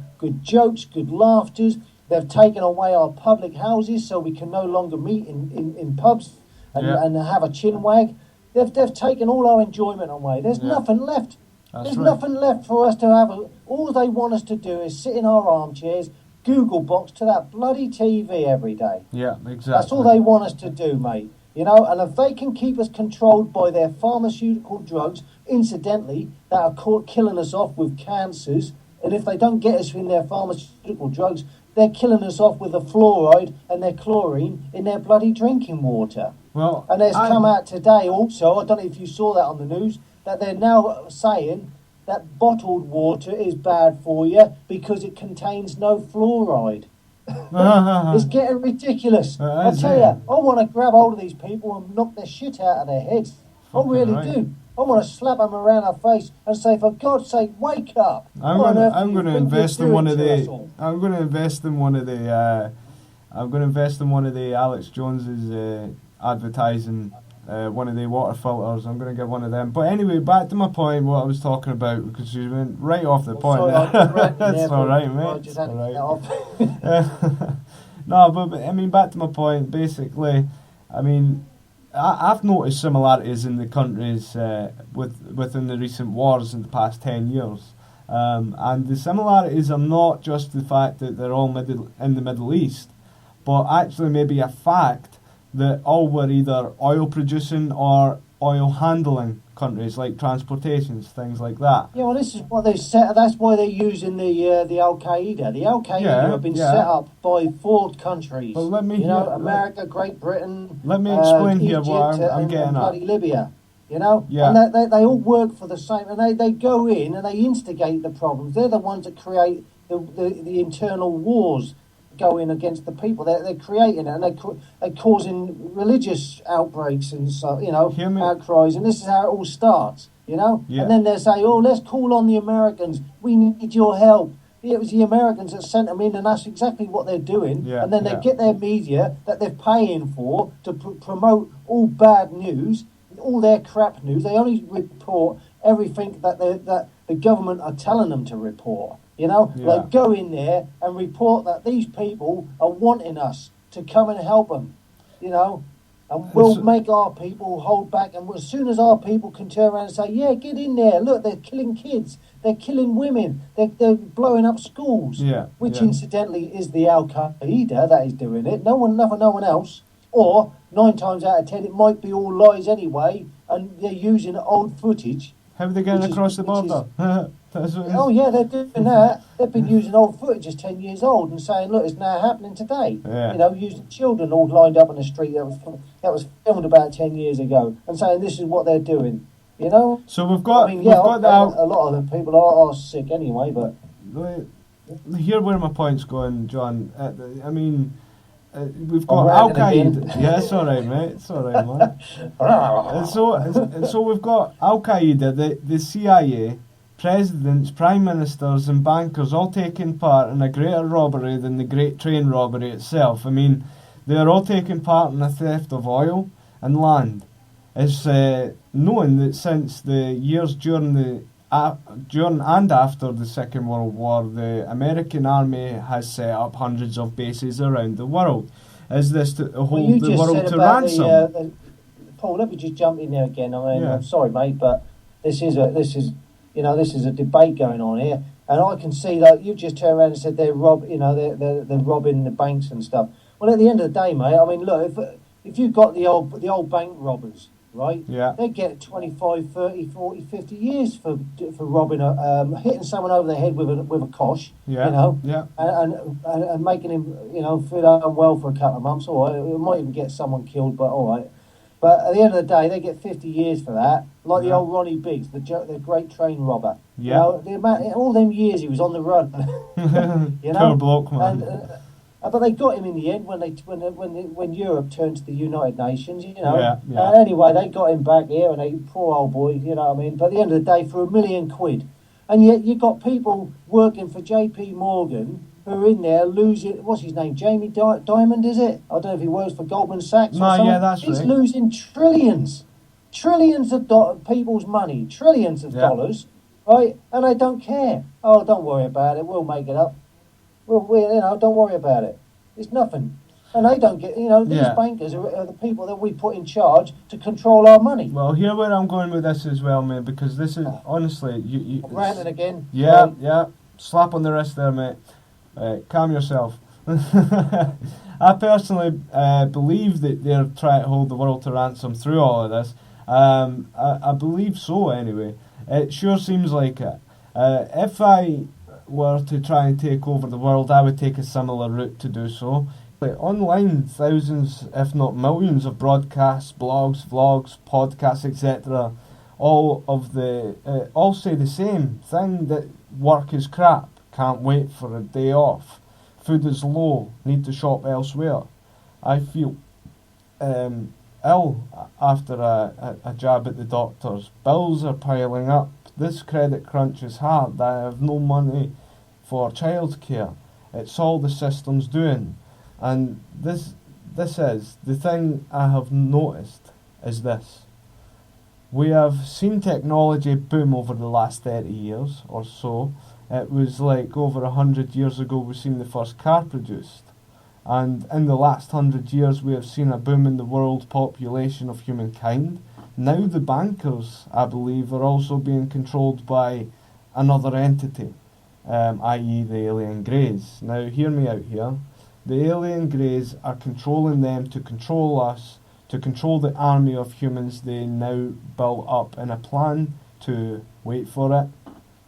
jokes, good laughters. They've taken away our public houses, so we can no longer meet in pubs and have a chin wag. They've taken all our enjoyment away. There's nothing left. There's nothing left for us to have. All they want us to do is sit in our armchairs, Google box to that bloody TV every day. Yeah, exactly. That's all they want us to do, mate. And if they can keep us controlled by their pharmaceutical drugs, incidentally, that are killing us off with cancers, and if they don't get us in their pharmaceutical drugs, they're killing us off with the fluoride and their chlorine in their bloody drinking water. Well, and it's come out today also, I don't know if you saw that on the news, that they're now saying that bottled water is bad for you because it contains no fluoride. It's getting ridiculous. I tell you, I want to grab hold of these people and knock their shit out of their heads. I really do. I want to slap them around our face and say, for God's sake, wake up. I'm going to invest in one of the. I'm going to invest in one of the. I'm going to invest in one of the Alex Jones's advertising. One of the water filters. I'm going to get one of them. But anyway, back to my point, what I was talking about, because you went right off the point. That's all right, mate. It's all right. No, but I mean, back to my point. Basically, I mean, I've noticed similarities in the countries within the recent wars in the past 10 years. And the similarities are not just the fact that they're all in the Middle East, but actually maybe a fact that all were either oil producing or oil handling countries, like transportations, things like that. Yeah, well, this is what they set. That's why they're using the Al Qaeda. The Al Qaeda have been set up by 4 countries. But let me, America, Great Britain. Let me explain Egypt, here what I'm getting and bloody at. Libya. And they all work for the same, and they go in and they instigate the problems. They're the ones that create the internal wars. Go in against the people. They're creating it, and they're causing religious outbreaks and outcries, and this is how it all starts, Yeah. And then they say, "Oh, let's call on the Americans. We need your help." It was the Americans that sent them in, and that's exactly what they're doing. Yeah, and then they get their media that they're paying for to promote all bad news, all their crap news. They only report everything that the government are telling them to report. Like go in there and report that these people are wanting us to come and help them, and we'll make our people hold back. And as soon as our people can turn around and say, yeah, get in there, look, they're killing kids, they're killing women, they're blowing up schools, which incidentally is the Al Qaeda that is doing it, no one else. Or 9 times out of 10, it might be all lies anyway, and they're using old footage. How are they getting across the border? Oh yeah, they're doing that. They've been using old footage that's 10 years old and saying, look, it's now happening today. Yeah. Using children all lined up on the street that was filmed about 10 years ago, and saying this is what they're doing. So we've got. A lot of the people are sick anyway. But here where my point's going, John. I mean. We've got Al Qaeda. Yeah, it's all right, mate. It's all right, man. and so we've got Al Qaeda, the CIA, presidents, prime ministers, and bankers all taking part in a greater robbery than the Great Train Robbery itself. I mean, they are all taking part in the theft of oil and land. It's known that since the years during and after the Second World War, the American Army has set up hundreds of bases around the world. Is this to hold the world to ransom? Paul, let me just jump in there again. I mean, I'm sorry, mate, but this is a debate going on here, and I can see that you just turned around and said they're robbing the banks and stuff. Well, at the end of the day, mate, I mean, look, if you've got the old bank robbers, right? Yeah. They get 25, 30, 40, 50 years for robbing hitting someone over the head with a cosh, and making him, feel unwell for a couple of months. All right, it might even get someone killed, but all right. But at the end of the day, they get 50 years for that. Like the old Ronnie Biggs, the great train robber. Yeah. All them years he was on the run. Poor bloke, man. But they got him in the end when Europe turned to the United Nations, Yeah. Anyway, they got him back here, and poor old boy, you know what I mean. But at the end of the day, for £1 million, and yet you got people working for J.P. Morgan who are in there losing. What's his name? Jamie Dimon, is it? I don't know if he works for Goldman Sachs. Or something. Yeah, that's He's right. losing trillions of people's money, trillions of dollars, right? And they don't care. Oh, don't worry about it. We'll make it up. Don't worry about it. It's nothing. And they don't get, these bankers are the people that we put in charge to control our money. Well, here where I'm going with this as well, mate, because this is, honestly, I'm ranting again. Yeah. Slap on the wrist there, mate. Calm yourself. I personally believe that they're trying to hold the world to ransom through all of this. I believe so, anyway. It sure seems like it. If I were to try and take over the world, I would take a similar route to do so. Online, thousands, if not millions, of broadcasts, blogs, vlogs, podcasts, etc., all say the same thing, that work is crap, can't wait for a day off, food is low, need to shop elsewhere. I feel ill after a jab at the doctors. Bills are piling up. This credit crunch is hard. I have no money for childcare. It's all the system's doing. And this is the thing I have noticed is this. We have seen technology boom over the last 30 years or so. It was like over 100 years ago we've seen the first car produced. And in the last 100 years we have seen a boom in the world population of humankind. Now the bankers, I believe, are also being controlled by another entity, i.e. the alien greys. Now hear me out here. The alien greys are controlling them to control us, to control the army of humans they now built up in a plan to, wait for it,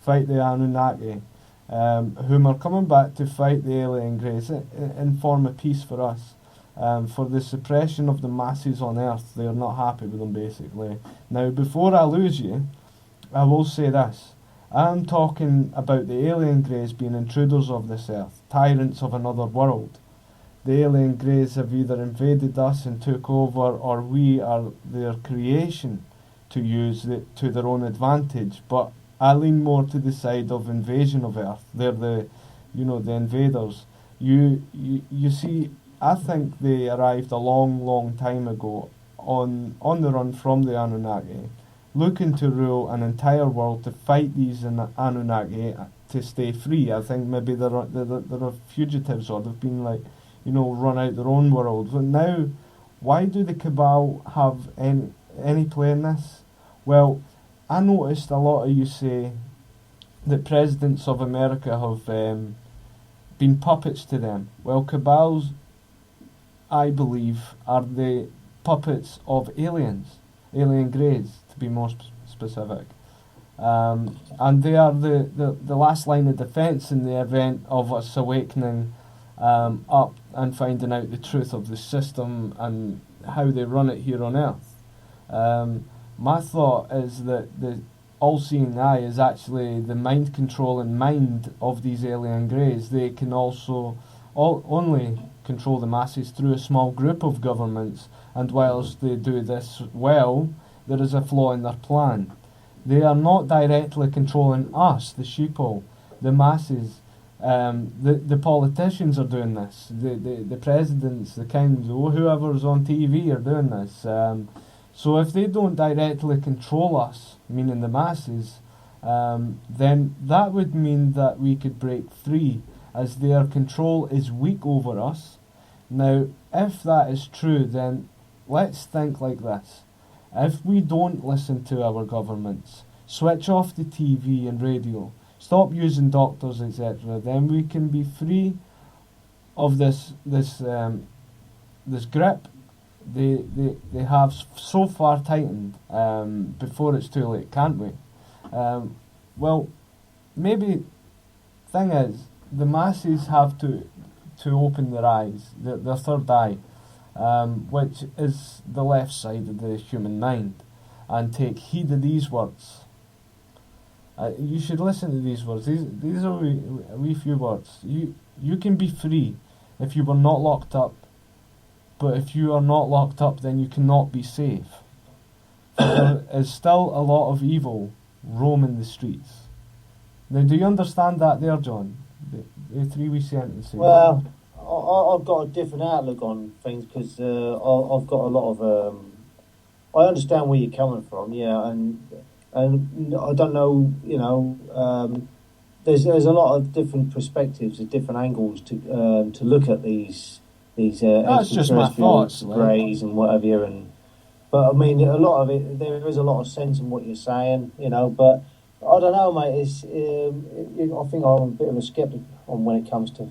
fight the Anunnaki, whom are coming back to fight the alien greys and form a peace for us. For the suppression of the masses on Earth, they are not happy with them, basically. Now, before I lose you, I will say this. I'm talking about the alien greys being intruders of this Earth, tyrants of another world. The alien greys have either invaded us and took over, or we are their creation to use it to their own advantage. But I lean more to the side of invasion of Earth. They're the invaders. You see, I think they arrived a long time ago on the run from the Anunnaki, looking to rule an entire world, to fight these Anunnaki to stay free. I think maybe they're fugitives, or they've been run out their own world. But now, why do the Cabal have any play in this? Well, I noticed a lot of you say that presidents of America have been puppets to them. Well, Cabals, I believe, are the puppets of aliens, alien greys, to be more specific. And they are the last line of defence in the event of us awakening up and finding out the truth of the system and how they run it here on Earth. My thought is that the all-seeing eye is actually the mind-controlling mind of these alien greys. They can also only control the masses through a small group of governments, and whilst they do this well, there is a flaw in their plan. They are not directly controlling us, the sheeple, the masses. The politicians are doing this. The presidents, the kings, whoever's on TV are doing this. So if they don't directly control us, meaning the masses, then that would mean that we could break free, as their control is weak over us. Now, if that is true, then let's think like this. If we don't listen to our governments, switch off the TV and radio, stop using doctors, etc., then we can be free of this grip they have so far tightened before it's too late, can't we? Well, maybe thing is, the masses have to open their eyes, their third eye, which is the left side of the human mind, and take heed of these words. You should listen to these words. These are a wee few words. You can be free if you were not locked up, but if you are not locked up, then you cannot be safe. For there is still a lot of evil roaming the streets. Now, do you understand that there, John? The three wee sentences. Well, I've got a different outlook on things, because I've got a lot of... I understand where you're coming from, yeah, and I don't know, there's a lot of different perspectives, different angles to look at these That's just my thoughts, greys and whatever. But I mean, a lot of it, there is a lot of sense in what you're saying, But I don't know, mate. I think I'm a bit of a skeptic on when it comes to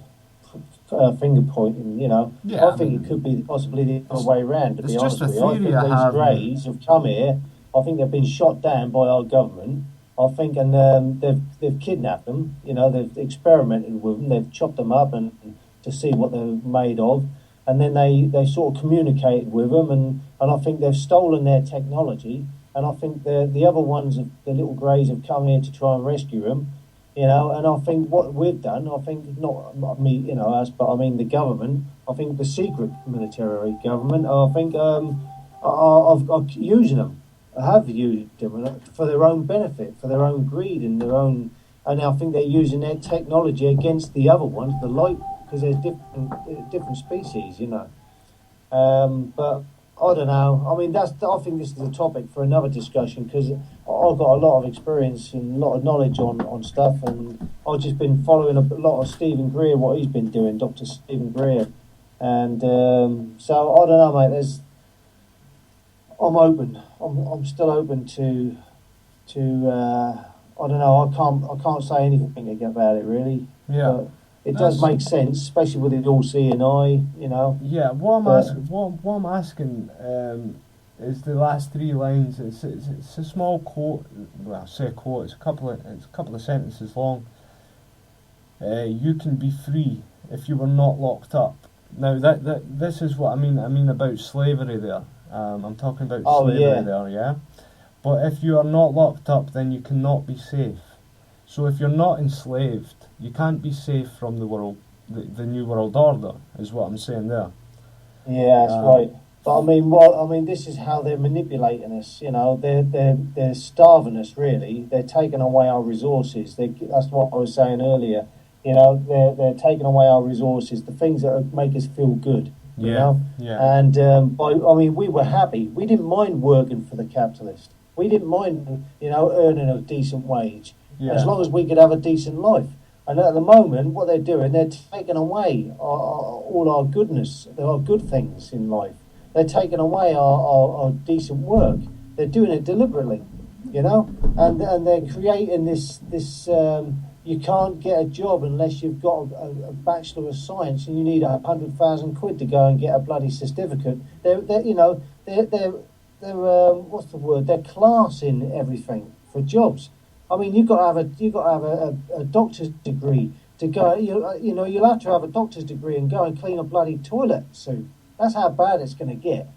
finger pointing. Yeah, I think it could be possibly the other way around. To be honest with you, I think these greys have come here. I think they've been shot down by our government. I think, and they've kidnapped them. They've experimented with them. They've chopped them up and to see what they're made of, and then they sort of communicated with them, and I think they've stolen their technology, and I think the other ones, the little greys, have come here to try and rescue them. And I think what we've done, I think not me, us, but I mean the government. I think the secret military government. I think are using them, have used them for their own benefit, for their own greed and their own. And I think they're using their technology against the other ones, the light, because there's different species. But I don't know. I mean, I think this is a topic for another discussion because I've got a lot of experience and a lot of knowledge on stuff, and I've just been following a lot of Stephen Greer, what he's been doing, Dr. Stephen Greer, and so I don't know, mate. I'm open. I'm still open to. I don't know. I can't say anything about it really. Yeah. But it does make sense, especially with it all seeing eye, Yeah, what I'm asking is the last three lines. It's a small quote. Well, I say a quote. It's a couple of sentences long. You can be free if you were not locked up. Now this is what I mean. I mean about slavery there. I'm talking about slavery there. Yeah. But if you are not locked up, then you cannot be safe. So if you're not enslaved, you can't be safe from the new world order, is what I'm saying there. Yeah, that's right. But I mean, this is how they're manipulating us. They're starving us. Really, they're taking away our resources. That's what I was saying earlier. They're taking away our resources, the things that make us feel good. Yeah. And we were happy. We didn't mind working for the capitalist. We didn't mind, earning a decent wage, as long as we could have a decent life. And at the moment, what they're doing, they're taking away all our goodness, our good things in life. They're taking away our decent work. They're doing it deliberately, and they're creating this. You can't get a job unless you've got a Bachelor of Science, and you need £100,000 to go and get a bloody certificate. They're what's the word? They're classing everything for jobs. I mean, you've got to have a doctor's degree to go. You'll have to have a doctor's degree and go and clean a bloody toilet soon. That's how bad it's going to get.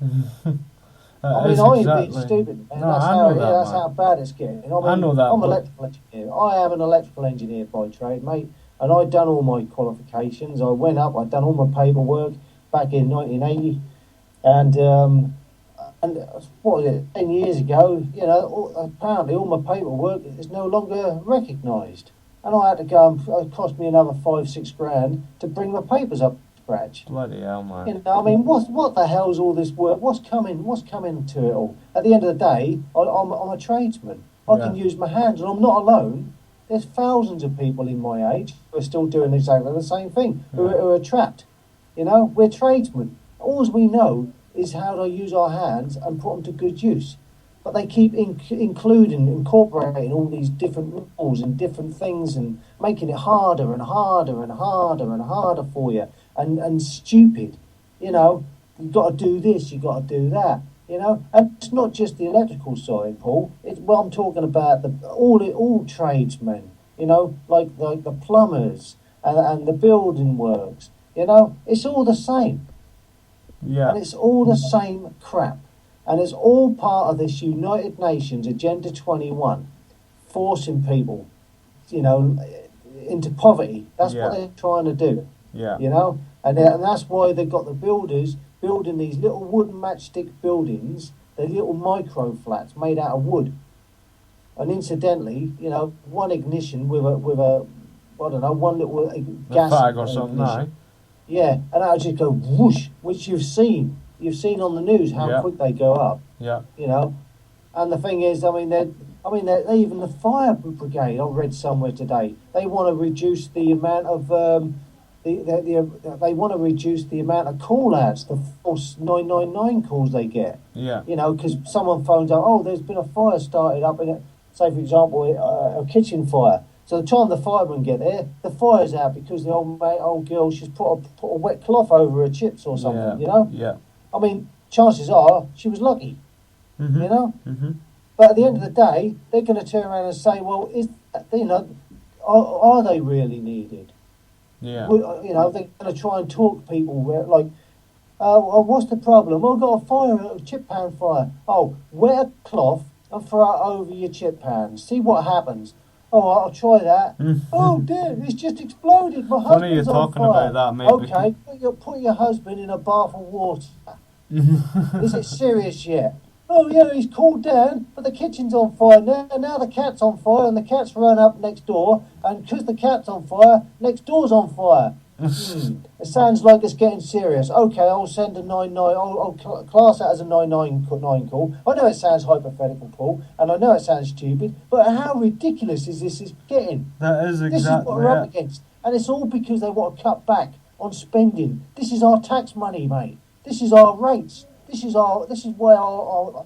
I ain't being stupid. And no, that's how bad it's getting. I know that. I'm an electrical engineer. I am an electrical engineer by trade, mate. And I'd done all my qualifications. I went up. I'd done all my paperwork back in 1980, and what was it? 10 years ago, apparently all my paperwork is no longer recognised, and I had to go and it cost me another $5-6 grand to bring my papers up to scratch. Bloody hell, man! What the hell's all this work? What's coming to it all? At the end of the day, I'm a tradesman. I can use my hands, and I'm not alone. There's thousands of people in my age who are still doing exactly the same thing, who are trapped. We're tradesmen. All we know is how to use our hands and put them to good use. But they keep incorporating all these different rules and different things and making it harder and harder and harder and harder for you and stupid. You've got to do this, you've got to do that. And it's not just the electrical side, Paul. It's I'm talking about all tradesmen. Like the plumbers and the building works. It's all the same. Yeah. And it's all the same crap. And it's all part of this United Nations Agenda 21, forcing people, into poverty. That's what they're trying to do. Yeah. And that's why they've got the builders building these little wooden matchstick buildings, the little micro flats made out of wood. And incidentally, one ignition with a I don't know, one little gas fag or something, no? Yeah, and that'll just go whoosh, which you've seen. You've seen on the news how quick they go up. Yeah. And the thing is, they're even the fire brigade. I read somewhere today they want to reduce the amount of they want to reduce the amount of call outs, the false 999 calls they get. Yeah. Because someone phones up, oh, there's been a fire started up in it. Say for example, a kitchen fire. So the time the firemen get there, the fire's out because the old girl, she's put a wet cloth over her chips or something, Yeah. Chances are she was lucky, Mm-hmm. But at the end of the day, they're going to turn around and say, well, are they really needed? Yeah. They're going to try and talk people like, what's the problem? I've got a fire, a chip pan fire. Oh, wet a cloth and throw it over your chip pan. See what happens. All right, I'll try that. Oh dear, it's just exploded. My Funny you're husband's on talking fire. about that, mate. Okay, put your husband in a bath of water. Is it serious yet? Oh yeah, he's cooled down, but the kitchen's on fire now. Now the cat's on fire, and the cat's run up next door, and because the cat's on fire, next door's on fire. It sounds like it's getting serious. Okay, I'll send a 99. I'll class that as a 999 call. I know it sounds hypothetical, Paul, and I know it sounds stupid, but how ridiculous is this getting? That is exactly This is what we're up against, and it's all because they want to cut back on spending. This is our tax money, mate. This is our rates. This is where our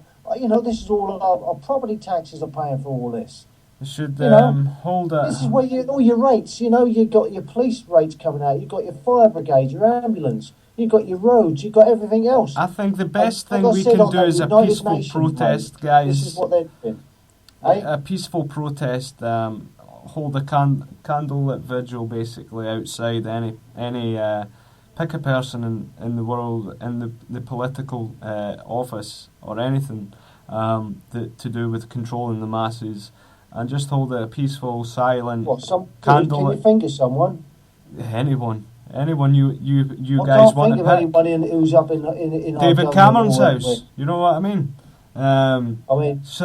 this is all our property taxes are paying for all this. You should hold it. This is where all your rates, you've got your police rates coming out, you've got your fire brigade, your ambulance, you've got your roads, you've got everything else. I think the best thing we can do is a peaceful protest, guys. This is what they're doing. A peaceful protest, hold a candlelit vigil basically outside any pick a person in the world, in the political office or anything to do with controlling the masses, and just hold a peaceful, silent candle. Can you think of someone? Anyone you I guys want to pick? can't think of anybody who's up in David Cameron's house. You know what I mean? It's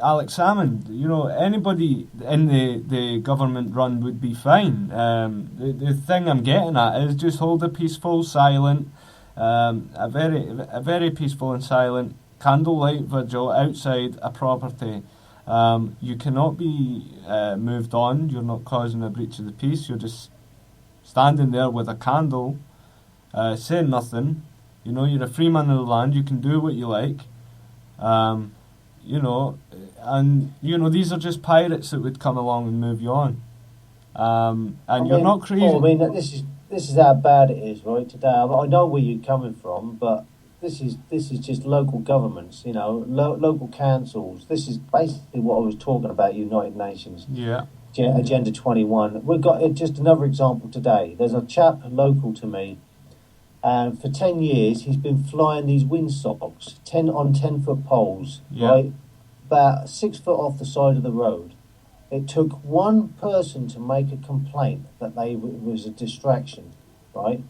Alex Salmond, anybody in the government run would be fine. The thing I'm getting at is just hold a peaceful, silent, a very peaceful and silent candlelight vigil outside a property. You cannot be moved on. You're not causing a breach of the peace. You're just standing there with a candle, saying nothing. You're a free man of the land. You can do what you like. These are just pirates that would come along and move you on. You're not crazy. This is how bad it is, right? Today, I know where you're coming from, but this is just local governments, local councils. This is basically what I was talking about. United Nations. Yeah. Agenda 21. We've got just another example today. There's a chap local to me. And for 10 years, he's been flying these windsocks, 10-foot poles, right, about 6 foot off the side of the road. It took one person to make a complaint that it was a distraction, right?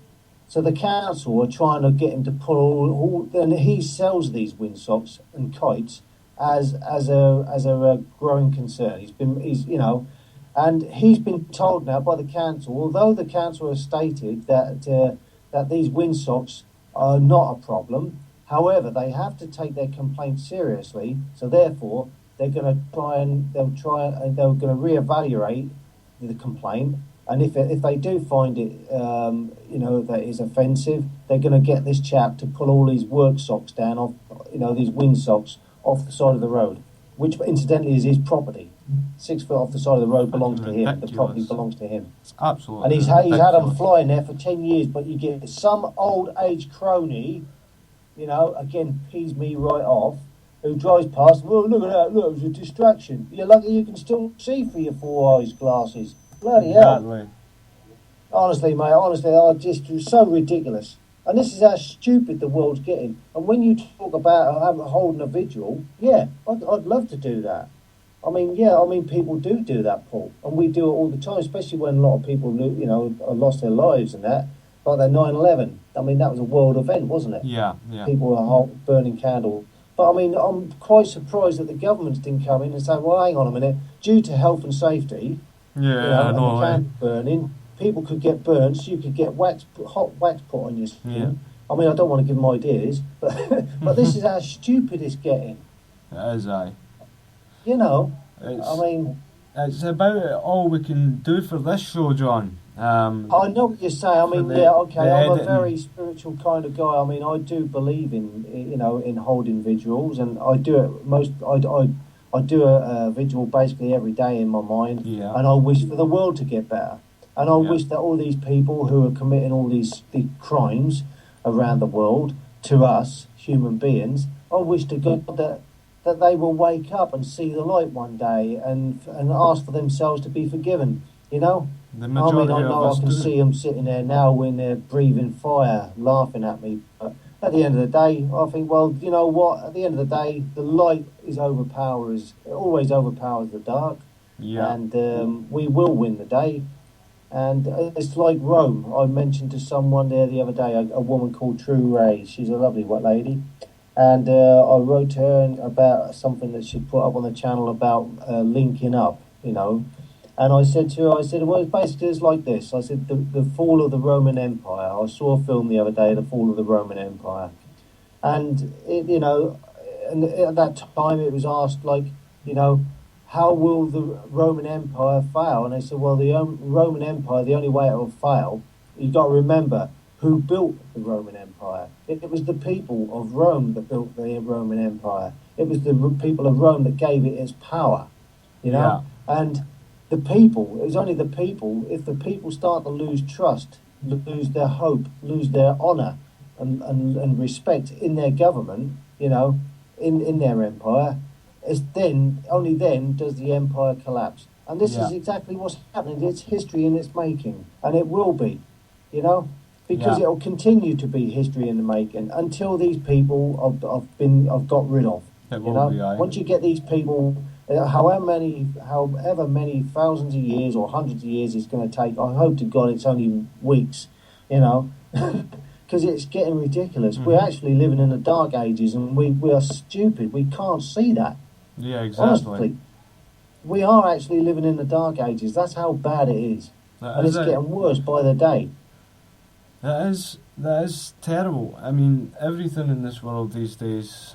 So the council are trying to get him to pull all and he sells these windsocks and kites as a growing concern. And he's been told now by the council, although the council has stated that these windsocks are not a problem. However, they have to take their complaint seriously. So therefore, they're going to they're going to reevaluate the complaint. And if they do find it, that is offensive, they're going to get this chap to pull all these work socks down off, these windsocks off the side of the road, which incidentally is his property. 6 foot off the side of the road belongs to him. The property belongs to him. It's absolutely. And he's had them flying there for 10 years, but you get some old age crony, again, pees me right off, who drives past. Well, look at that! Look, it was a distraction. You're lucky you can still see through your 4 eyes glasses. Bloody hell! Honestly, mate. It's so ridiculous. And this is how stupid the world's getting. And when you talk about holding a vigil, I'd love to do that. People do that, Paul, and we do it all the time, especially when a lot of people, lost their lives and that, like that 9/11. That was a world event, wasn't it? Yeah. People were burning candles. But I'm quite surprised that the governments didn't come in and say, well, hang on a minute, due to health and safety, and the candle burning, people could get burned, so you could get hot wax put on your skin. Yeah. I don't want to give them ideas, but but this is how stupid it's getting. It is, aye. It's about all we can do for this show, John. I know what you're saying. I'm a very spiritual kind of guy. I do believe in holding vigils, and I do it I do a vigil basically every day in my mind, and I wish for the world to get better. And I wish that all these people who are committing all these crimes around the world to us human beings, I wish to God that they will wake up and see the light one day and ask for themselves to be forgiven, The majority I know of us I can do. see them sitting there now when they're breathing fire, laughing at me. But at the end of the day, I think, well, you know what? At the end of the day, the light always overpowers the dark, Yeah. and we will win the day. And it's like Rome. I mentioned to someone there the other day, a woman called True Ray. She's a lovely white lady. And I wrote to her about something that she put up on the channel about linking up, you know. And I said to her, I said, well, basically it's like this. I said, the fall of the Roman Empire. I saw a film the other day, The Fall of the Roman Empire. And, you know, and at that time it was asked, like, you know, how will the Roman Empire fail? And they said, well, the Roman Empire, the only way it will fail, you've got to remember who built the Roman Empire. It was the people of Rome that built the Roman Empire. It was the people of Rome that gave it its power, you know? Yeah. And the people, it was only the people, if the people start to lose trust, lose their hope, lose their honour and respect in their government, you know, in their empire, it's then, only then does the empire collapse. And this is exactly what's happening. It's history in its making, and it will be, you know, because it'll continue to be history in the making until these people have got rid of. It You will know, be, aye. once you get these people, however many thousands of years or hundreds of years it's going to take. I hope to God it's only weeks, you know, because it's getting ridiculous. We're actually living in the dark ages, and we are stupid. We can't see that. Yeah, exactly. Honestly, we are actually living in the dark ages. That's how bad it is, and it's getting worse by the day. That is terrible. I mean, everything in this world these days,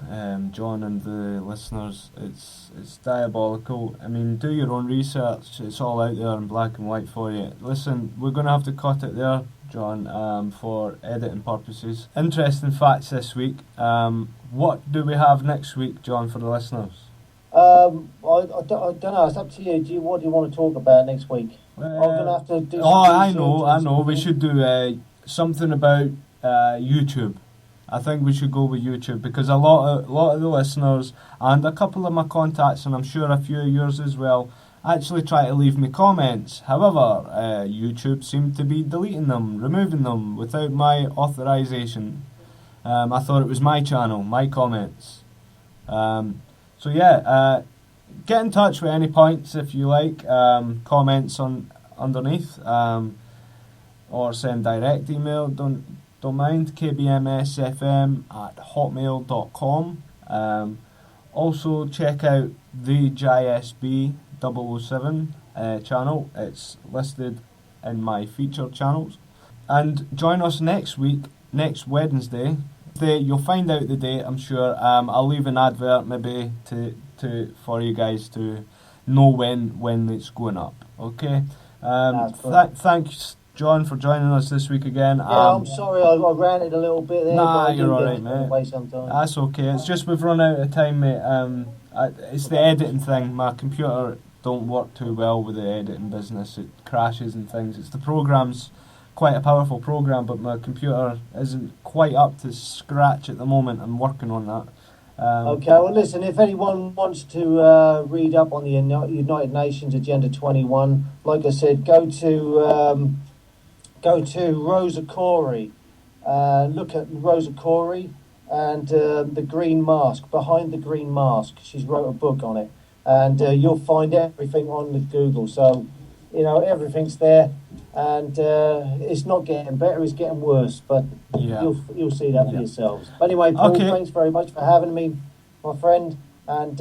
John and the listeners, it's diabolical. I mean, do your own research. It's all out there in black and white for you. Listen, we're going to have to cut it there, John, for editing purposes. Interesting facts this week. What do we have next week, John, for the listeners? I don't know. It's up to you. What do you want to talk about next week? I'm going to have to do. I know. We should do something about YouTube. I think we should go with YouTube because a lot of the listeners and a couple of my contacts, and I'm sure a few of yours as well, actually try to leave me comments. However, YouTube seemed to be deleting them, removing them without my authorization. I thought it was my channel, my comments. So yeah, get in touch with any points if you like, comments underneath, or send direct email, don't mind, kbmsfm@hotmail.com. Also check out the JSB 007 channel, it's listed in my featured channels. And join us next week, next Wednesday. You'll find out the date, I'm sure. I'll leave an advert maybe for you guys to know when it's going up. Okay. Thanks, John, for joining us this week again. Yeah, I'm sorry I ranted a little bit there. Nah, but you're alright, mate. That's okay. It's just we've run out of time, mate. It's the editing thing. My computer don't work too well with the editing business. It crashes and things. It's the program's quite a powerful program, but my computer isn't quite up to scratch at the moment. I'm working on that. Okay, well listen, if anyone wants to read up on the United Nations Agenda 21, like I said, go to Rosa Corey. Look at Rosa Corey and the Green Mask, Behind the Green Mask. She's wrote a book on it, and you'll find everything on the Google. So, you know, everything's there, and it's not getting better, it's getting worse, but you'll see that for yourselves. But anyway, Paul, thanks very much for having me, my friend, and